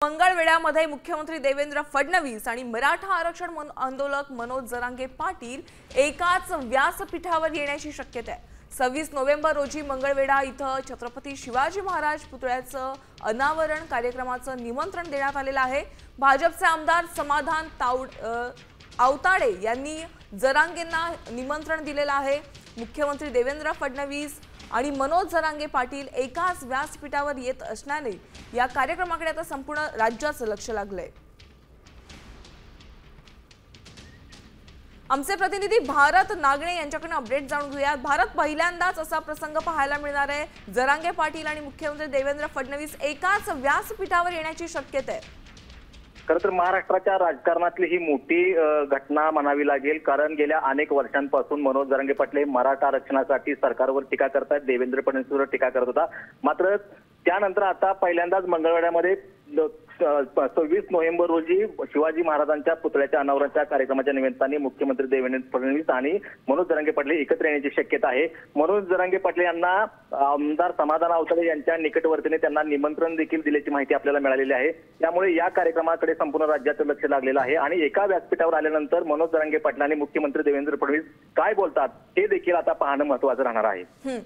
मंगळवेढ्यामध्ये मुख्यमंत्री देवेंद्र फडणवीस आणि मराठा आरक्षण आंदोलक मनोज जरांगे पाटील एकाच व्यासपीठावर येण्याची शक्यता आहे। 26 नोव्हेंबर रोजी मंगळवेढा इथं छत्रपती शिवाजी महाराज पुतळ्याचं अनावरण कार्यक्रमाचं निमंत्रण देण्यात आलेलं आहे। भाजपचे आमदार समाधान आवताडे यांनी जरांगेंना निमंत्रण दिलेलं आहे। मुख्यमंत्री देवेंद्र फडणवीस आणि मनोज जरांगे पाटील एकाच व्यासपीठावर येत असल्याने या कार्यक्रमाकडे आता संपूर्ण राज्याचं लक्ष लागलंय। आमचे प्रतिनिधी भारत नागणे यांच्याकडून अपडेट जाणून घेऊया। भारत, पहिल्यांदाच असा प्रसंग पाहायला मिळणार आहे। जरांगे पाटील आणि मुख्यमंत्री देवेंद्र फडणवीस एकाच व्यासपीठावर येण्याची शक्यता आहे। खरं तर महाराष्ट्राच्या राजकारणातली ही मोठी घटना म्हणावी लागेल, कारण गेल्या अनेक वर्षांपासून मनोज जरांगे पाटील मराठा आरक्षणासाठी सरकारवर टीका करतात, देवेंद्र फडणवीसवर टीका करत होता। मात्र त्यानंतर आता पहिल्यांदाच मंगळवेढ्यामध्ये 26 नोव्हेंबर रोजी शिवाजी महाराजांच्या पुतळ्याच्या अनावरणाच्या कार्यक्रमाच्या निमित्ताने मुख्यमंत्री देवेंद्र फडणवीस आणि मनोज जरांगे पाटील एकत्र येण्याची शक्यता आहे। मनोज जरांगे पाटील यांना आमदार समाधान आवताडे यांच्या निकटवर्तीने त्यांना निमंत्रण देखील दिल्याची माहिती आपल्याला मिळालेली आहे। त्यामुळे या कार्यक्रमाकडे संपूर्ण राज्याचं लक्ष लागलेलं आहे आणि एका व्यासपीठावर आल्यानंतर मनोज जरांगे पाटील आणि मुख्यमंत्री देवेंद्र फडणवीस काय बोलतात हे देखील आता पाहणं महत्त्वाचं राहणार आहे।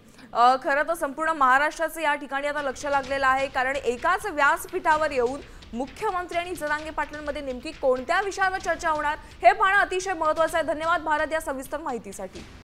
खरं तर संपूर्ण महाराष्ट्राचं या ठिकाणी आता लक्ष लागलेलं आहे, कारण एकाच व्यासपीठावर येऊन मुख्यमंत्री आणि जरांगे पाटलांमध्ये नेमकी कोणत्या विषयावर चर्चा होणार हे पाहणं अतिशय महत्त्वाचं आहे। धन्यवाद भारत या सविस्तर माहितीसाठी।